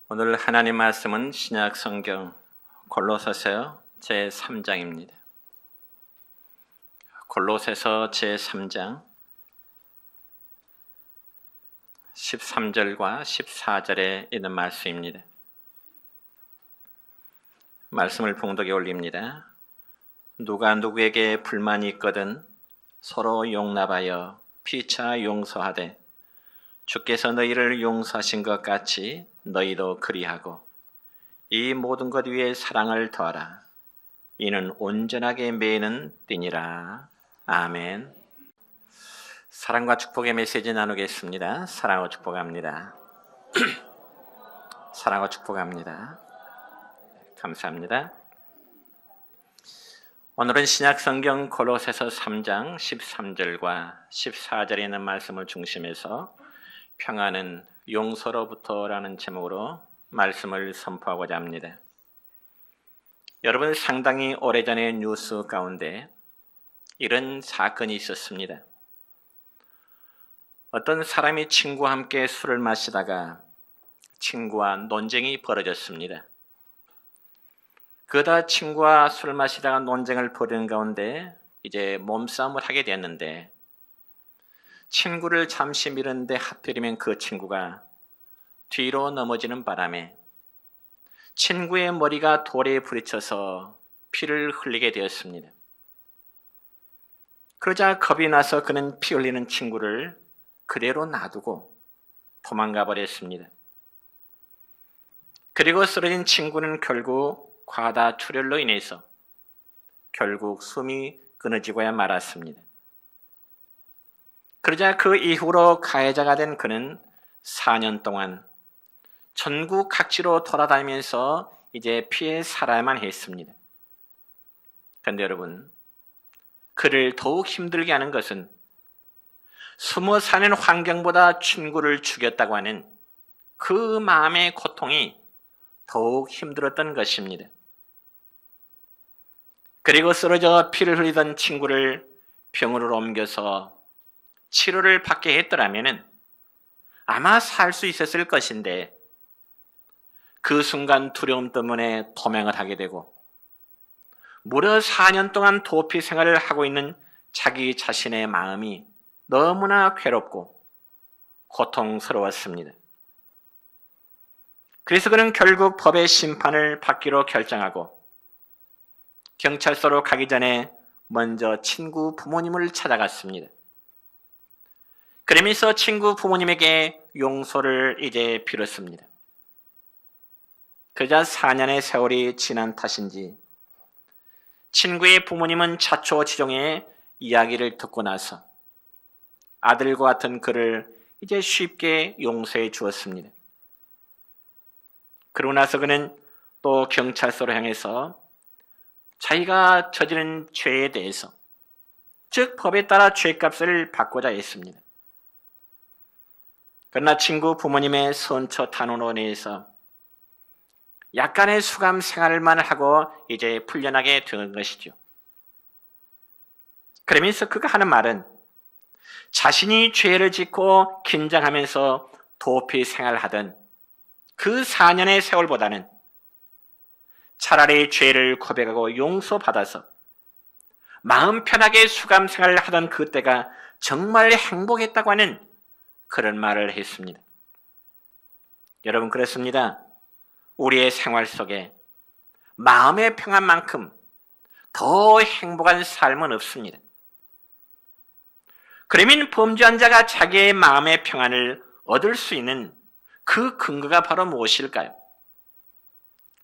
오늘 하나님 말씀은 신약 성경 골로새서 제3장입니다. 골로새서 제3장 13절과 14절에 있는 말씀입니다. 말씀을 봉독에 올립니다. 누가 누구에게 불만이 있거든 서로 용납하여 피차 용서하되 주께서 너희를 용서하신 것 같이 너희도 그리하고 이 모든 것 위에 사랑을 더하라. 이는 온전하게 매이는 띠니라. 아멘. 사랑과 축복의 메시지 나누겠습니다. 사랑과 축복합니다. 사랑과 축복합니다. 감사합니다. 오늘은 신약 성경 골로새서 3장 13절과 14절에 있는 말씀을 중심해서 평안은 용서로부터라는 제목으로 말씀을 선포하고자 합니다. 여러분, 상당히 오래전의 뉴스 가운데 이런 사건이 있었습니다. 어떤 사람이 친구와 함께 술을 마시다가 친구와 논쟁이 벌어졌습니다. 그러다 친구와 술을 마시다가 논쟁을 벌이는 가운데 이제 몸싸움을 하게 됐는데 친구를 잠시 밀었는데 하필이면 그 친구가 뒤로 넘어지는 바람에 친구의 머리가 돌에 부딪혀서 피를 흘리게 되었습니다. 그러자 겁이 나서 그는 피 흘리는 친구를 그대로 놔두고 도망가 버렸습니다. 그리고 쓰러진 친구는 결국 과다출혈로 인해서 결국 숨이 끊어지고야 말았습니다. 그러자 그 이후로 가해자가 된 그는 4년 동안 전국 각지로 돌아다니면서 이제 피해 살아야만 했습니다. 그런데 여러분, 그를 더욱 힘들게 하는 것은 숨어 사는 환경보다 친구를 죽였다고 하는 그 마음의 고통이 더욱 힘들었던 것입니다. 그리고 쓰러져 피를 흘리던 친구를 병원으로 옮겨서 치료를 받게 했더라면 아마 살 수 있었을 것인데 그 순간 두려움 때문에 도망을 하게 되고 무려 4년 동안 도피 생활을 하고 있는 자기 자신의 마음이 너무나 괴롭고 고통스러웠습니다. 그래서 그는 결국 법의 심판을 받기로 결정하고 경찰서로 가기 전에 먼저 친구 부모님을 찾아갔습니다. 그러면서 친구 부모님에게 용서를 이제 빌었습니다. 그러자 4년의 세월이 지난 탓인지 친구의 부모님은 자초지종의 이야기를 듣고 나서 아들과 같은 그를 이제 쉽게 용서해 주었습니다. 그러고 나서 그는 또 경찰서로 향해서 자기가 저지른 죄에 대해서, 즉 법에 따라 죄값을 받고자 했습니다. 그러나 친구 부모님의 선처 탄원으로 인해서 약간의 수감 생활만 하고 이제 풀려나게 되는 것이죠. 그러면서 그가 하는 말은 자신이 죄를 짓고 긴장하면서 도피 생활하던 그 4년의 세월보다는 차라리 죄를 고백하고 용서받아서 마음 편하게 수감 생활을 하던 그때가 정말 행복했다고 하는 그런 말을 했습니다. 여러분, 그렇습니다. 우리의 생활 속에 마음의 평안만큼 더 행복한 삶은 없습니다. 그러면 범죄한 자가 자기의 마음의 평안을 얻을 수 있는 그 근거가 바로 무엇일까요?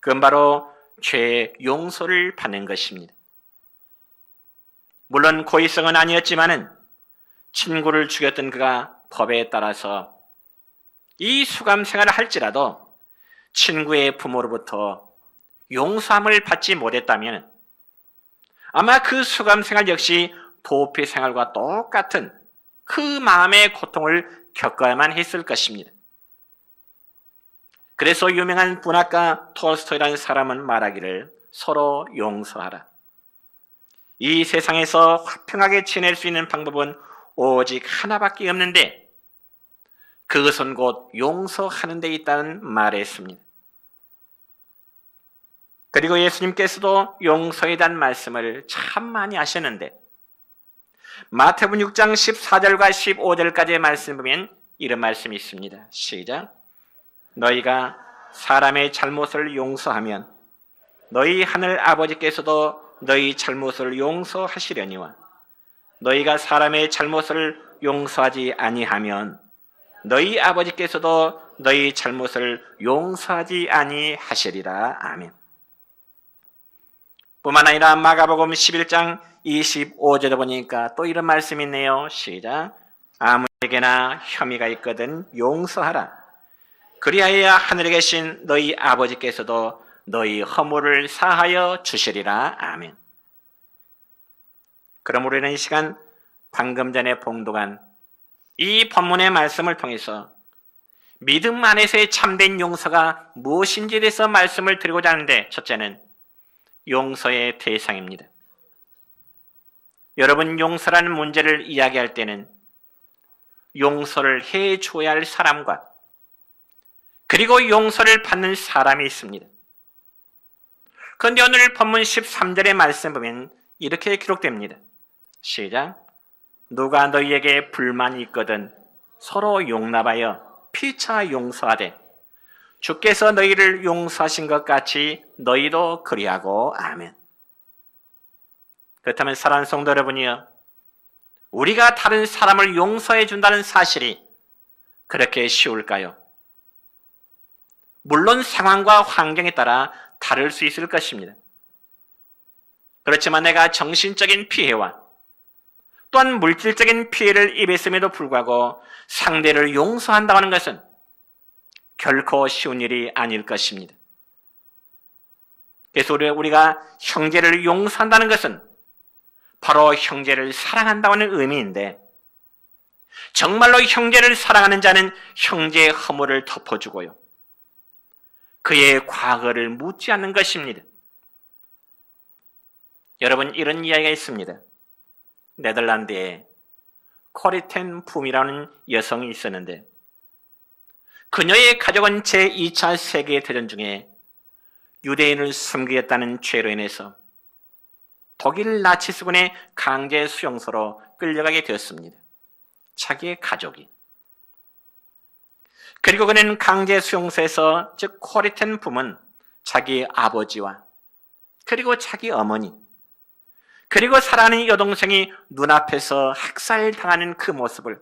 그건 바로 죄의 용서를 받는 것입니다. 물론 고의성은 아니었지만은 친구를 죽였던 그가 법에 따라서 이 수감 생활을 할지라도 친구의 부모로부터 용서함을 받지 못했다면 아마 그 수감 생활 역시 도피 생활과 똑같은 그 마음의 고통을 겪어야만 했을 것입니다. 그래서 유명한 문학가 톨스토이라는 사람은 말하기를 서로 용서하라. 이 세상에서 화평하게 지낼 수 있는 방법은 오직 하나밖에 없는데 그것은 곧 용서하는 데 있다는 말을 했습니다. 그리고 예수님께서도 용서에 대한 말씀을 참 많이 하셨는데 마태복음 6장 14절과 15절까지의 말씀 보면 이런 말씀이 있습니다. 시작. 너희가 사람의 잘못을 용서하면 너희 하늘 아버지께서도 너희 잘못을 용서하시려니와 너희가 사람의 잘못을 용서하지 아니하면 너희 아버지께서도 너희 잘못을 용서하지 아니하시리라. 아멘. 뿐만 아니라 마가복음 11장 25절에 보니까 또 이런 말씀이 있네요. 시작. 아무에게나 혐의가 있거든 용서하라. 그리하여야 하늘에 계신 너희 아버지께서도 너희 허물을 사하여 주시리라. 아멘. 그러므로 이런 시간 방금 전에 봉독한 이 본문의 말씀을 통해서 믿음 안에서의 참된 용서가 무엇인지에 대해서 말씀을 드리고자 하는데, 첫째는 용서의 대상입니다. 여러분, 용서라는 문제를 이야기할 때는 용서를 해줘야 할 사람과 그리고 용서를 받는 사람이 있습니다. 그런데 오늘 본문 13절의 말씀 보면 이렇게 기록됩니다. 시작. 누가 너희에게 불만이 있거든 서로 용납하여 피차 용서하되 주께서 너희를 용서하신 것 같이 너희도 그리하고. 아멘. 그렇다면 사랑하는 성도 여러분이여, 우리가 다른 사람을 용서해 준다는 사실이 그렇게 쉬울까요? 물론 상황과 환경에 따라 다를 수 있을 것입니다. 그렇지만 내가 정신적인 피해와 또한 물질적인 피해를 입었음에도 불구하고 상대를 용서한다고 하는 것은 결코 쉬운 일이 아닐 것입니다. 그래서 우리가 형제를 용서한다는 것은 바로 형제를 사랑한다는 의미인데, 정말로 형제를 사랑하는 자는 형제의 허물을 덮어주고요, 그의 과거를 묻지 않는 것입니다. 여러분, 이런 이야기가 있습니다. 네덜란드에 코리텐 붐이라는 여성이 있었는데 그녀의 가족은 제2차 세계대전 중에 유대인을 숨기겠다는 죄로 인해서 독일 나치스군의 강제 수용소로 끌려가게 되었습니다. 자기의 가족이. 그리고 그는 강제 수용소에서, 즉 코리텐 붐은 자기 아버지와 그리고 자기 어머니 그리고 사랑하는 여동생이 눈앞에서 학살당하는 그 모습을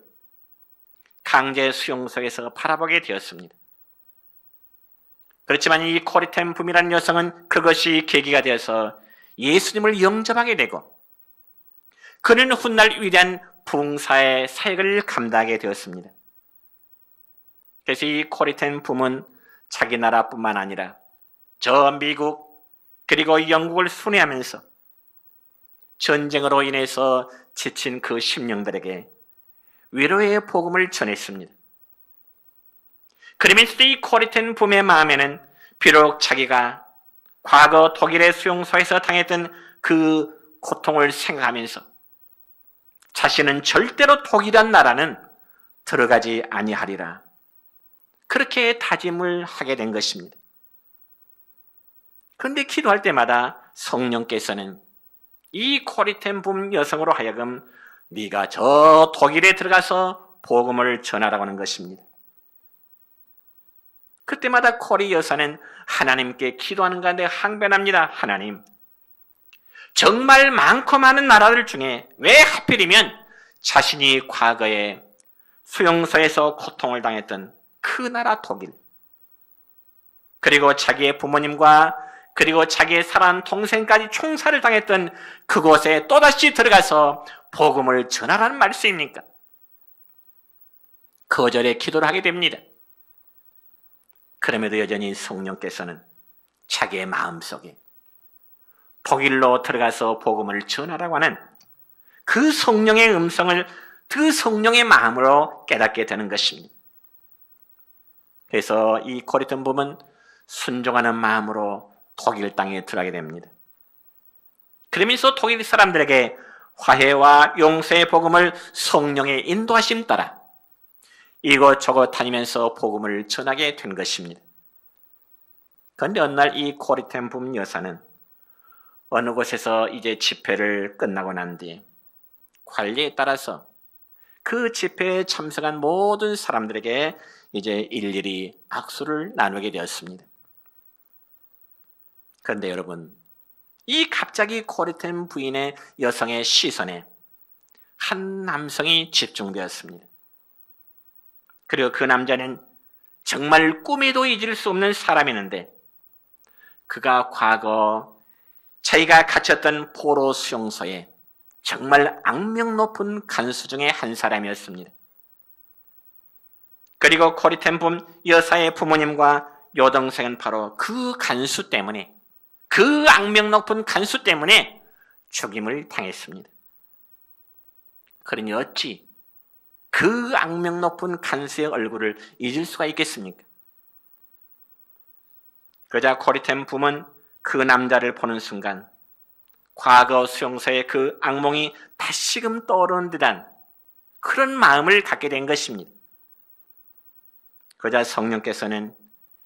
강제 수용소에서 바라보게 되었습니다. 그렇지만 이 코리텐 붐이라는 여성은 그것이 계기가 되어서 예수님을 영접하게 되고 그는 훗날 위대한 부흥사의 사역을 감당하게 되었습니다. 그래서 이 코리텐 붐은 자기 나라뿐만 아니라 저 미국 그리고 영국을 순회하면서 전쟁으로 인해서 지친 그 심령들에게 위로의 복음을 전했습니다. 그러면서도 이 코리텐 붐의 마음에는 비록 자기가 과거 독일의 수용소에서 당했던 그 고통을 생각하면서 자신은 절대로 독일이란 나라는 들어가지 아니하리라, 그렇게 다짐을 하게 된 것입니다. 그런데 기도할 때마다 성령께서는 이 코리텐 붐 여성으로 하여금 네가 저 독일에 들어가서 복음을 전하라고 하는 것입니다. 그때마다 코리 여사는 하나님께 기도하는 가운데 항변합니다. 하나님, 정말 많고 많은 나라들 중에 왜 하필이면 자신이 과거에 수용소에서 고통을 당했던 그 나라 독일, 그리고 자기의 부모님과 그리고 자기의 사랑하는 동생까지 총살을 당했던 그곳에 또다시 들어가서 복음을 전하라는 말씀입니까? 거절의 기도를 하게 됩니다. 그럼에도 여전히 성령께서는 자기의 마음속에 독일로 들어가서 복음을 전하라고 하는 그 성령의 음성을 그 성령의 마음으로 깨닫게 되는 것입니다. 그래서 이 코리텐 붐은 순종하는 마음으로 독일 땅에 들어가게 됩니다. 그러면서 독일 사람들에게 화해와 용서의 복음을 성령의 인도하심 따라 이곳저곳 다니면서 복음을 전하게 된 것입니다. 그런데 어느 날 이 코리텐 붐 여사는 어느 곳에서 이제 집회를 끝나고 난 뒤에 관리에 따라서 그 집회에 참석한 모든 사람들에게 이제 일일이 악수를 나누게 되었습니다. 그런데 여러분, 이 갑자기 코리텐 부인의 여성의 시선에 한 남성이 집중되었습니다. 그리고 그 남자는 정말 꿈에도 잊을 수 없는 사람이었는데 그가 과거 자기가 갇혔던 포로 수용소에 정말 악명 높은 간수 중에 한 사람이었습니다. 그리고 코리텐 붐 여사의 부모님과 여동생은 바로 그 간수 때문에, 그 악명 높은 간수 때문에 죽임을 당했습니다. 그러니 어찌 그 악명 높은 간수의 얼굴을 잊을 수가 있겠습니까? 그러자 코리텐 붐은 그 남자를 보는 순간 과거 수용소의 그 악몽이 다시금 떠오르는 듯한 그런 마음을 갖게 된 것입니다. 그러자 성령께서는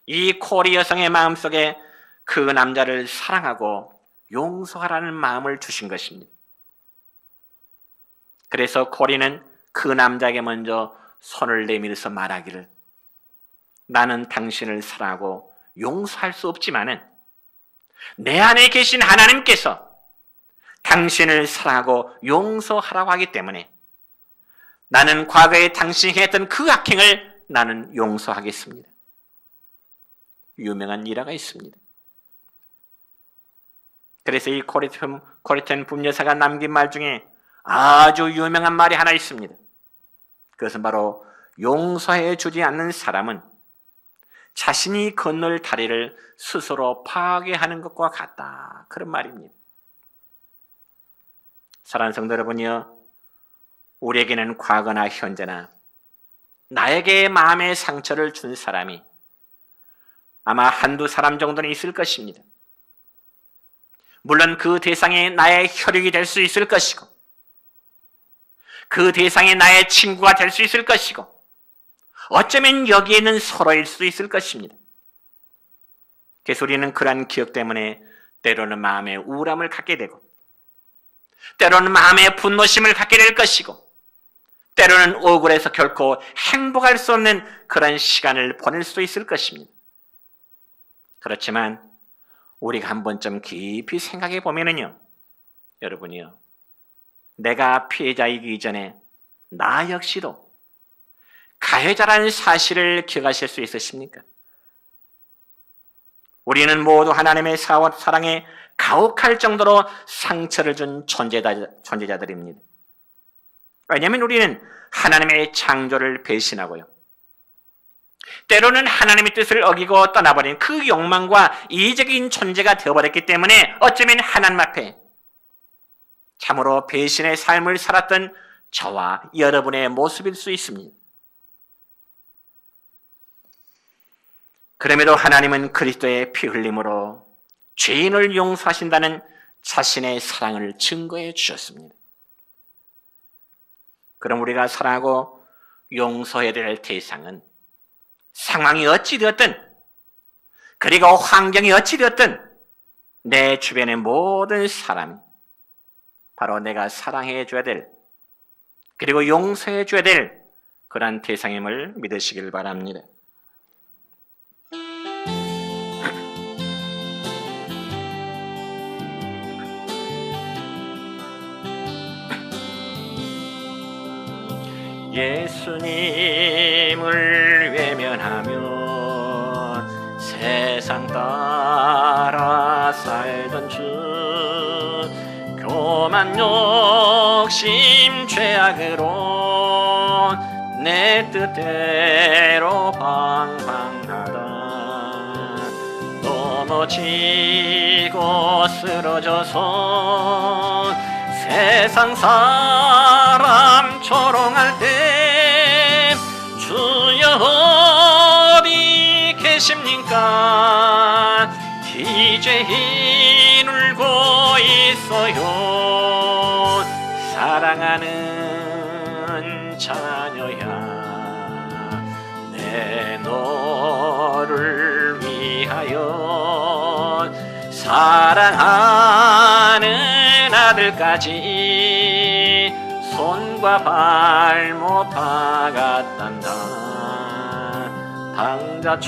이 코리 여성의 마음속에 그 남자를 사랑하고 용서하라는 마음을 주신 것입니다. 그래서 코리는 그 남자에게 먼저 손을 내밀어서 말하기를, 나는 당신을 사랑하고 용서할 수 없지만은 내 안에 계신 하나님께서 당신을 사랑하고 용서하라고 하기 때문에 나는 과거에 당신이 했던 그 악행을 나는 용서하겠습니다. 유명한 일화가 있습니다. 그래서 이 코리텐 붐 여사가 남긴 말 중에 아주 유명한 말이 하나 있습니다. 그것은 바로 용서해 주지 않는 사람은 자신이 건널 다리를 스스로 파괴하는 것과 같다. 그런 말입니다. 사랑하는 성도 여러분이요, 우리에게는 과거나 현재나 나에게 마음의 상처를 준 사람이 아마 한두 사람 정도는 있을 것입니다. 물론 그 대상이 나의 혈육이 될 수 있을 것이고 그 대상이 나의 친구가 될 수 있을 것이고 어쩌면 여기에는 서로일 수 있을 것입니다. 그래서 우리는 그러한 기억 때문에 때로는 마음의 우울함을 갖게 되고 때로는 마음의 분노심을 갖게 될 것이고 때로는 억울해서 결코 행복할 수 없는 그런 시간을 보낼 수도 있을 것입니다. 그렇지만 우리가 한 번쯤 깊이 생각해 보면은요, 여러분이요, 내가 피해자이기 전에 나 역시도 가해자라는 사실을 기억하실 수 있으십니까? 우리는 모두 하나님의 사랑에 가혹할 정도로 상처를 준 존재자들입니다. 왜냐하면 우리는 하나님의 창조를 배신하고요, 때로는 하나님의 뜻을 어기고 떠나버린 그 욕망과 이기적인 존재가 되어버렸기 때문에 어쩌면 하나님 앞에 참으로 배신의 삶을 살았던 저와 여러분의 모습일 수 있습니다. 그럼에도 하나님은 그리스도의 피 흘림으로 죄인을 용서하신다는 자신의 사랑을 증거해 주셨습니다. 그럼 우리가 사랑하고 용서해야 될 대상은 상황이 어찌 되었든 그리고 환경이 어찌 되었든 내 주변의 모든 사람, 바로 내가 사랑해 줘야 될 그리고 용서해 줘야 될 그런 대상임을 믿으시길 바랍니다. 예수님을 외면하며 세상 따라 살던 주, 교만 욕심 죄악으로 내 뜻대로 방황하다 넘어지고 쓰러져서 세상 사람 조롱할 때 주여 어디 계십니까? 기죄인 울고 있어요. 사랑하는 자녀야, 내 너를 위하여 위하여 사랑하는 아들까지 손과 발못 박았단다. 방자처럼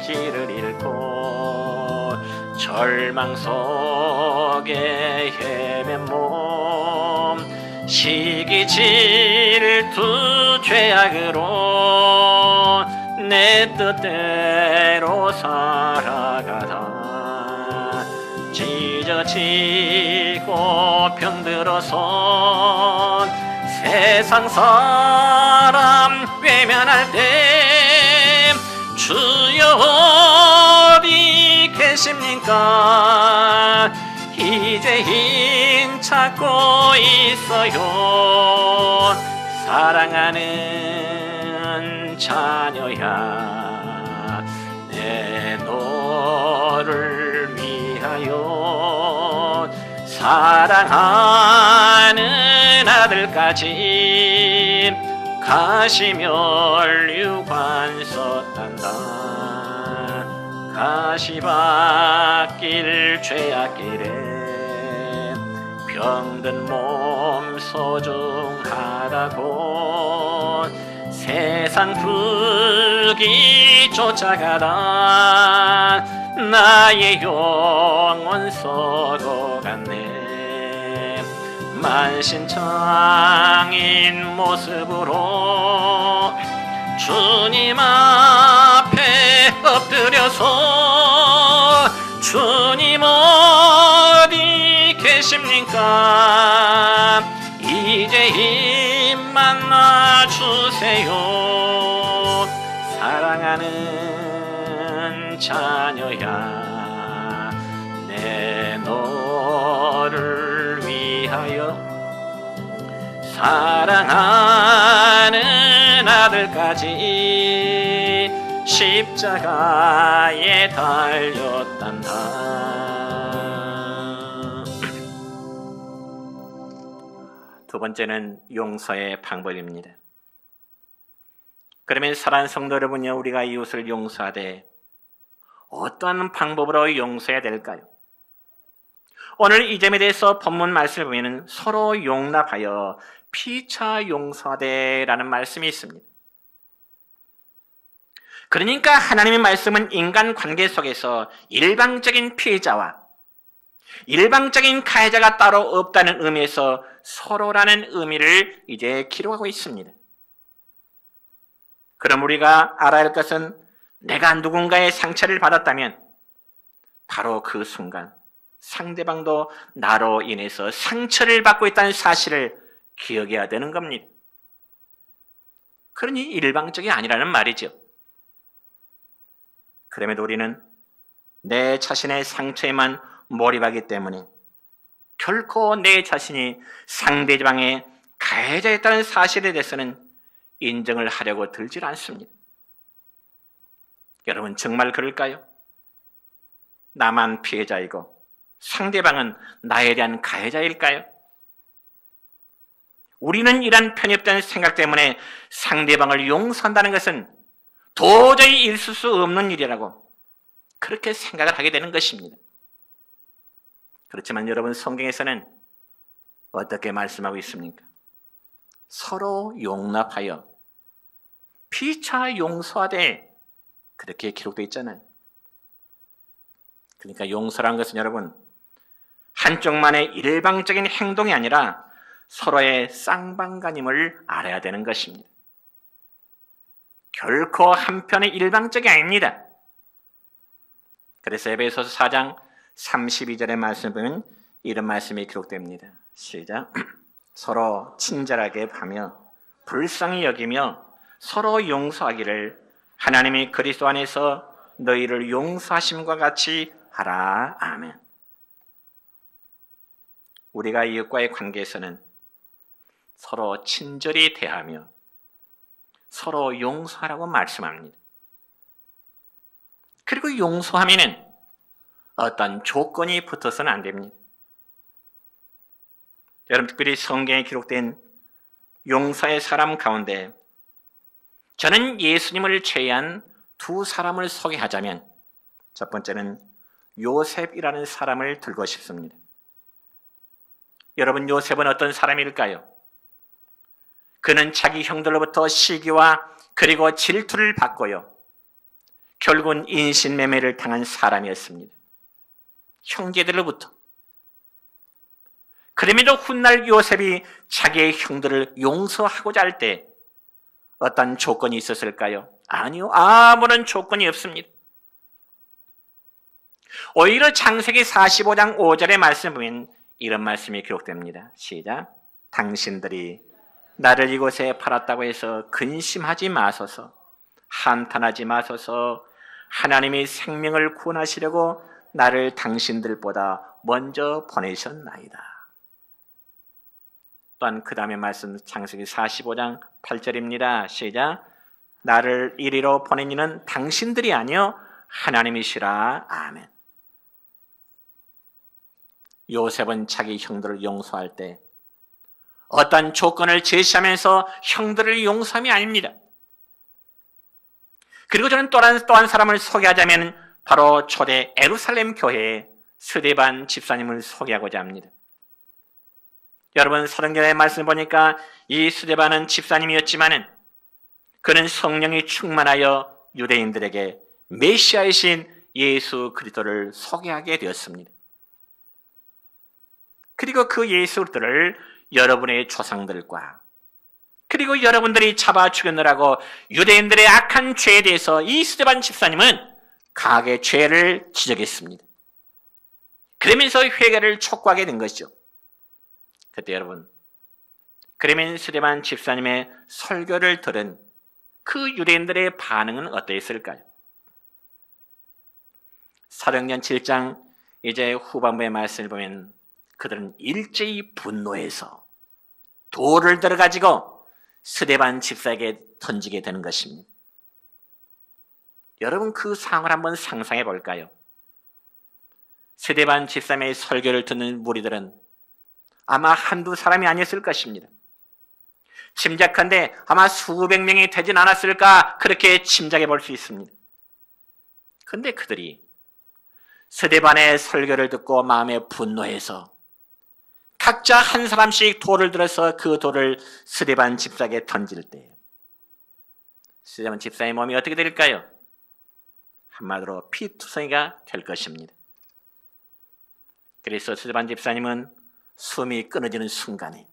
길을 잃고 절망 속에 헤맨 몸, 시기 질투 죄악으로 내 뜻대로 살아가다 찢어지고 병들어서 세상 사람 외면할 때 주여 어디 계십니까? 이제 힘 찾고 있어요. 사랑하는 자녀야, 내 너를 위하여 사랑하는 아들까지 가시면류관 썼단다. 가시밭길 죄악길에 병든 몸 소중하다고 세상 불기 쫓아가다 나의 영혼 썩어갔네. 만신창인 모습으로 주님 앞에 엎드려서 주님 어디 계십니까? 이제 힘 만나 주세요. 사랑하는 자녀야, 내 너를 위하여 사랑하는 아들까지 십자가에 달렸단다. 두 번째는 용서의 방법입니다. 그러면 사랑하는 성도 여러분요, 우리가 이웃을 용서하되 어떠한 방법으로 용서해야 될까요? 오늘 이 점에 대해서 본문 말씀을 보면 서로 용납하여 피차 용서하되라는 말씀이 있습니다. 그러니까 하나님의 말씀은 인간 관계 속에서 일방적인 피해자와 일방적인 가해자가 따로 없다는 의미에서 서로라는 의미를 이제 기록하고 있습니다. 그럼 우리가 알아야 할 것은 내가 누군가의 상처를 받았다면 바로 그 순간 상대방도 나로 인해서 상처를 받고 있다는 사실을 기억해야 되는 겁니다. 그러니 일방적이 아니라는 말이죠. 그럼에도 우리는 내 자신의 상처에만 몰입하기 때문에 결코 내 자신이 상대방의 가해자였다는 사실에 대해서는 인정을 하려고 들질 않습니다. 여러분 정말 그럴까요? 나만 피해자이고 상대방은 나에 대한 가해자일까요? 우리는 이런 편협된 생각 때문에 상대방을 용서한다는 것은 도저히 있을 수 없는 일이라고 그렇게 생각을 하게 되는 것입니다. 그렇지만 여러분 성경에서는 어떻게 말씀하고 있습니까? 서로 용납하여 피차 용서하되 그렇게 기록되어 있잖아요. 그러니까 용서라는 것은 여러분 한쪽만의 일방적인 행동이 아니라 서로의 쌍방간임을 알아야 되는 것입니다. 결코 한편의 일방적이 아닙니다. 그래서 에베소서 4장 32절의 말씀을 보면 이런 말씀이 기록됩니다. 시작. 서로 친절하게 하며 불쌍히 여기며 서로 용서하기를 하나님이 그리스도 안에서 너희를 용서하심과 같이 하라. 아멘. 우리가 이웃과의 관계에서는 서로 친절히 대하며 서로 용서하라고 말씀합니다. 그리고 용서하면은 어떤 조건이 붙어서는 안 됩니다. 여러분 특별히 성경에 기록된 용서의 사람 가운데 저는 예수님을 제외한 두 사람을 소개하자면 첫 번째는 요셉이라는 사람을 들고 싶습니다. 여러분, 요셉은 어떤 사람일까요? 그는 자기 형들로부터 시기와 그리고 질투를 받고요, 결국은 인신매매를 당한 사람이었습니다. 형제들로부터. 그럼에도 훗날 요셉이 자기의 형들을 용서하고자 할 때 어떤 조건이 있었을까요? 아니요, 아무런 조건이 없습니다. 오히려 창세기 45장 5절의 말씀을 보면 이런 말씀이 기록됩니다. 시작. 당신들이 나를 이곳에 팔았다고 해서 근심하지 마소서, 한탄하지 마소서. 하나님이 생명을 구원하시려고 나를 당신들보다 먼저 보내셨나이다. 또한 그 다음에 말씀 창세기 45장 8절입니다. 시작. 나를 이리로 보낸 이는 당신들이 아니요 하나님이시라. 아멘. 요셉은 자기 형들을 용서할 때 어떤 조건을 제시하면서 형들을 용서함이 아닙니다. 그리고 저는 또 한 사람을 소개하자면 바로 초대 예루살렘 교회의 스데반 집사님을 소개하고자 합니다. 여러분, 사도행전의 말씀을 보니까 이 스데반은 집사님이었지만은 그는 성령이 충만하여 유대인들에게 메시아이신 예수 그리스도를 소개하게 되었습니다. 그리고 그 예수 그리스도를 여러분의 조상들과 그리고 여러분들이 잡아 죽였느라고 유대인들의 악한 죄에 대해서 이 스데반 집사님은 강하게 죄를 지적했습니다. 그러면서 회개를 촉구하게 된 것이죠. 그때 여러분, 그러면 스데반 집사님의 설교를 들은 그 유대인들의 반응은 어떠했을까요? 사도행전 7장 이제 후반부의 말씀을 보면 그들은 일제히 분노해서 돌을 들어가지고 스데반 집사에게 던지게 되는 것입니다. 여러분, 그 상황을 한번 상상해 볼까요? 스데반 집사의 설교를 듣는 무리들은 아마 한두 사람이 아니었을 것입니다. 짐작한데 아마 수백 명이 되진 않았을까, 그렇게 짐작해 볼 수 있습니다. 그런데 그들이 스데반의 설교를 듣고 마음에 분노해서 각자 한 사람씩 돌을 들어서 그 돌을 스데반 집사에게 던질 때 스데반 집사의 몸이 어떻게 될까요? 한마디로 피투성이가 될 것입니다. 그래서 스데반 집사님은 숨이 끊어지는 순간에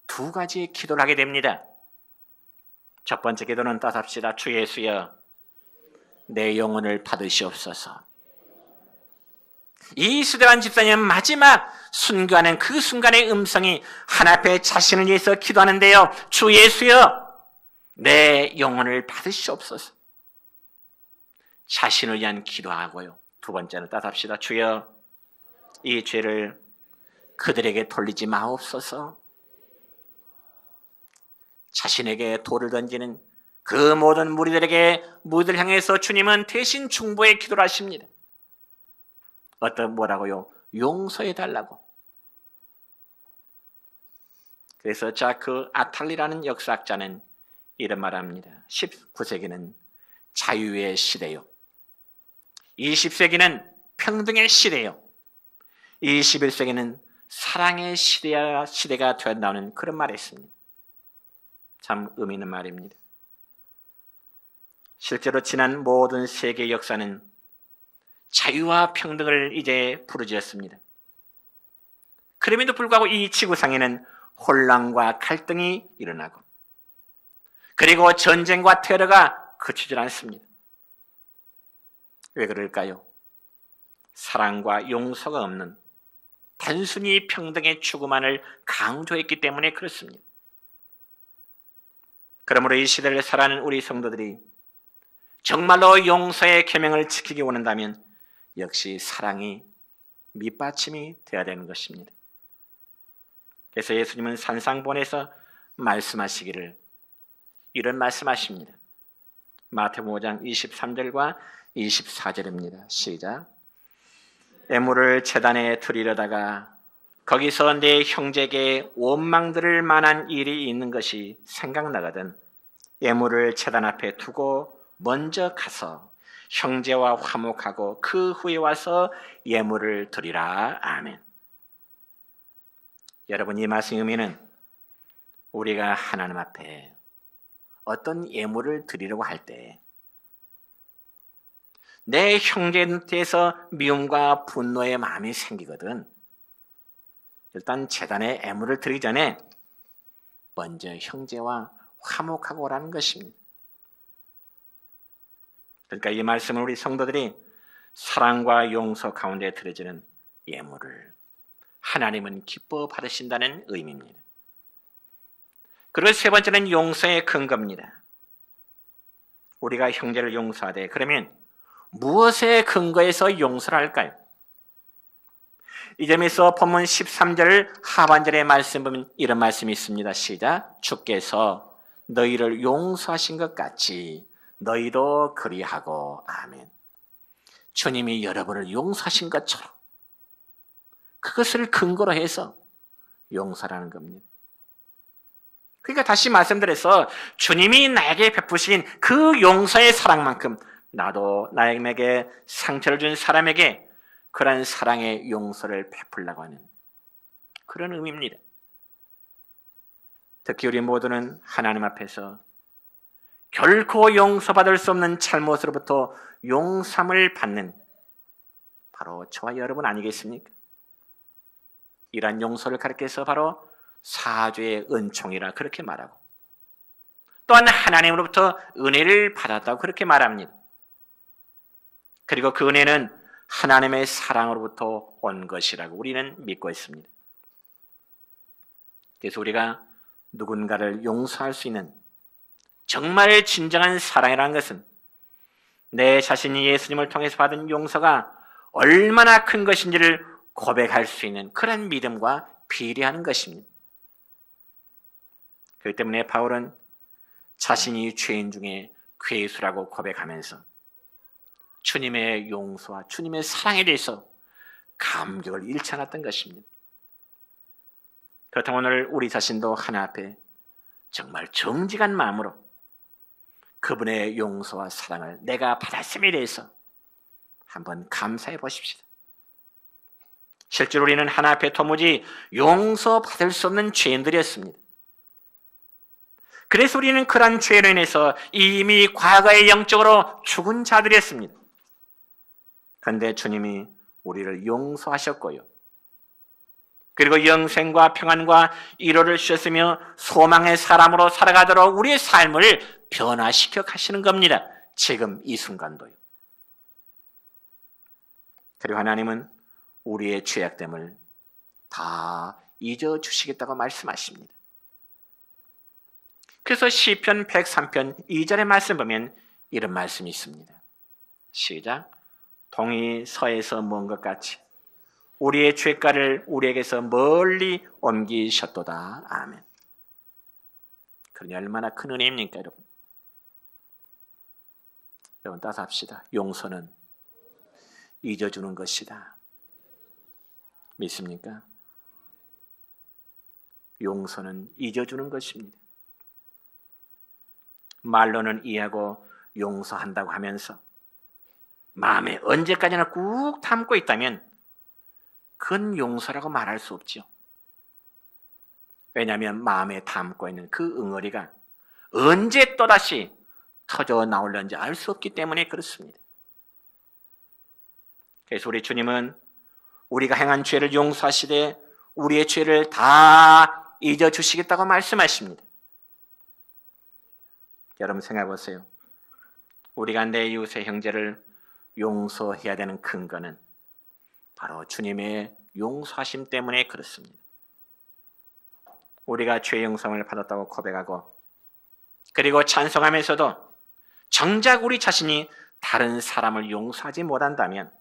두 가지의 기도를 하게 됩니다. 첫 번째 기도는 따삽시다. 주 예수여, 내 영혼을 받으시옵소서. 이 스데반 집사님은 마지막 순교하는 그 순간의 음성이 하나님께 자신을 위해서 기도하는데요. 주 예수여, 내 영혼을 받으시옵소서. 자신을 위한 기도하고요. 두 번째는 따삽시다. 주여, 이 죄를 그들에게 돌리지 마옵소서. 자신에게 돌을 던지는 그 모든 무리들에게 무리들 향해서 주님은 대신 중보의 기도를 하십니다. 뭐라고요? 용서해 달라고. 그래서 그 아탈리라는 역사학자는 이런 말합니다. 19세기는 자유의 시대요, 20세기는 평등의 시대요, 21세기는 사랑의 시대가 되었다는 그런 말이 있습니다. 참 의미 있는 말입니다. 실제로 지난 모든 세계 역사는 자유와 평등을 이제 부르짖었습니다. 그럼에도 불구하고 이 지구상에는 혼란과 갈등이 일어나고 그리고 전쟁과 테러가 그치질 않습니다. 왜 그럴까요? 사랑과 용서가 없는 단순히 평등의 추구만을 강조했기 때문에 그렇습니다. 그러므로 이 시대를 살아가는 우리 성도들이 정말로 용서의 계명을 지키기 원한다면 역시 사랑이 밑받침이 되어야 되는 것입니다. 그래서 예수님은 산상본에서 말씀하시기를 이런 말씀하십니다. 마태복음 5장 23절과 24절입니다. 시작. 애물을 제단에 드리려다가 거기서 내 형제에게 원망 들을 만한 일이 있는 것이 생각나거든 애물을 제단 앞에 두고 먼저 가서 형제와 화목하고 그 후에 와서 예물을 드리라. 아멘. 여러분, 이 말씀의 의미는 우리가 하나님 앞에 어떤 예물을 드리려고 할 때 내 형제한테서 미움과 분노의 마음이 생기거든 일단 제단에 예물을 드리기 전에 먼저 형제와 화목하고 오라는 것입니다. 그러니까 이 말씀은 우리 성도들이 사랑과 용서 가운데 드려지는 예물을 하나님은 기뻐 받으신다는 의미입니다. 그리고 세 번째는 용서의 근거입니다. 우리가 형제를 용서하되 그러면 무엇의 근거에서 용서를 할까요? 이 점에서 본문 13절 하반절의 말씀 보면 이런 말씀이 있습니다. 시작. 주께서 너희를 용서하신 것 같이 너희도 그리하고. 아멘. 주님이 여러분을 용서하신 것처럼 그것을 근거로 해서 용서라는 겁니다. 그러니까 다시 말씀드려서 주님이 나에게 베푸신 그 용서의 사랑만큼 나도 나에게 상처를 준 사람에게 그런 사랑의 용서를 베풀려고 하는 그런 의미입니다. 특히 우리 모두는 하나님 앞에서 결코 용서받을 수 없는 잘못으로부터 용서함을 받는 바로 저와 여러분 아니겠습니까? 이러한 용서를 가리켜서 바로 사죄의 은총이라 그렇게 말하고 또한 하나님으로부터 은혜를 받았다고 그렇게 말합니다. 그리고 그 은혜는 하나님의 사랑으로부터 온 것이라고 우리는 믿고 있습니다. 그래서 우리가 누군가를 용서할 수 있는 정말 진정한 사랑이라는 것은 내 자신이 예수님을 통해서 받은 용서가 얼마나 큰 것인지를 고백할 수 있는 그런 믿음과 비례하는 것입니다. 그렇기 때문에 바울은 자신이 죄인 중에 괴수라고 고백하면서 주님의 용서와 주님의 사랑에 대해서 감격을 잃지 않았던 것입니다. 그렇다면 오늘 우리 자신도 하나 앞에 정말 정직한 마음으로 그분의 용서와 사랑을 내가 받았음에 대해서 한번 감사해 보십시다. 실제로 우리는 하나 앞에 도무지 용서받을 수 없는 죄인들이었습니다. 그래서 우리는 그러한 죄로 인해서 이미 과거에 영적으로 죽은 자들이었습니다. 그런데 주님이 우리를 용서하셨고요. 그리고 영생과 평안과 위로를 주셨으며 소망의 사람으로 살아가도록 우리의 삶을 변화시켜 가시는 겁니다. 지금 이 순간도요. 그리고 하나님은 우리의 죄악됨을 다 잊어주시겠다고 말씀하십니다. 그래서 시편 103편 2절의 말씀 보면 이런 말씀이 있습니다. 시작. 동이 서에서 먼 것 같이 우리의 죄가를 우리에게서 멀리 옮기셨도다. 아멘. 그러니 얼마나 큰 은혜입니까, 여러분? 여러분 따서 합시다. 용서는 잊어주는 것이다. 믿습니까? 용서는 잊어주는 것입니다. 말로는 이해하고 용서한다고 하면서 마음에 언제까지나 꾹 담고 있다면 그건 용서라고 말할 수 없죠. 왜냐하면 마음에 담고 있는 그 응어리가 언제 또다시 터져 나올는지 알 수 없기 때문에 그렇습니다. 그래서 우리 주님은 우리가 행한 죄를 용서하시되 우리의 죄를 다 잊어주시겠다고 말씀하십니다. 여러분 생각해 보세요. 우리가 내 이웃의 형제를 용서해야 되는 근거는 바로 주님의 용서하심 때문에 그렇습니다. 우리가 죄 용서를 받았다고 고백하고 그리고 찬송하면서도 정작 우리 자신이 다른 사람을 용서하지 못한다면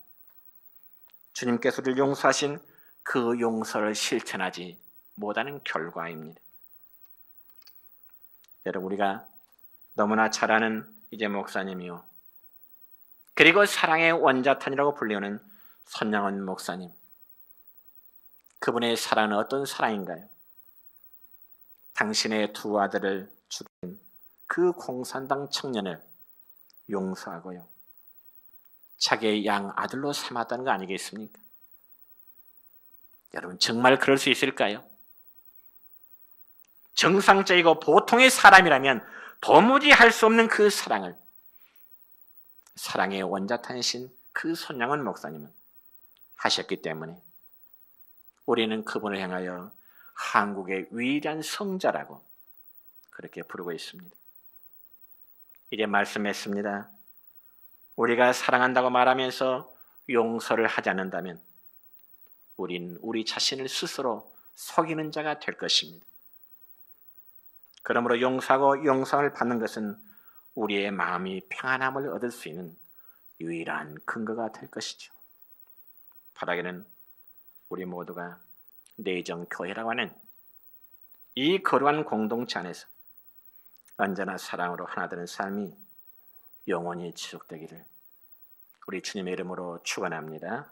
주님께서 우리를 용서하신 그 용서를 실천하지 못하는 결과입니다. 여러분 우리가 너무나 잘 아는 이재 목사님이요. 그리고 사랑의 원자탄이라고 불리우는 손양원 목사님. 그분의 사랑은 어떤 사랑인가요? 당신의 두 아들을 죽인 그 공산당 청년을 용서하고요. 자기의 양 아들로 삼았다는 거 아니겠습니까? 여러분 정말 그럴 수 있을까요? 정상적이고 보통의 사람이라면 도무지 할 수 없는 그 사랑을 사랑의 원자탄신 그 손양원 목사님은 하셨기 때문에 우리는 그분을 향하여 한국의 위대한 성자라고 그렇게 부르고 있습니다. 이제 말씀했습니다. 우리가 사랑한다고 말하면서 용서를 하지 않는다면 우린 우리 자신을 스스로 속이는 자가 될 것입니다. 그러므로 용서하고 용서를 받는 것은 우리의 마음이 평안함을 얻을 수 있는 유일한 근거가 될 것이죠. 바라기는 우리 모두가 내정교회라고 하는 이 거룩한 공동체 안에서 언제나 사랑으로 하나 되는 삶이 영원히 지속되기를 우리 주님의 이름으로 축원합니다.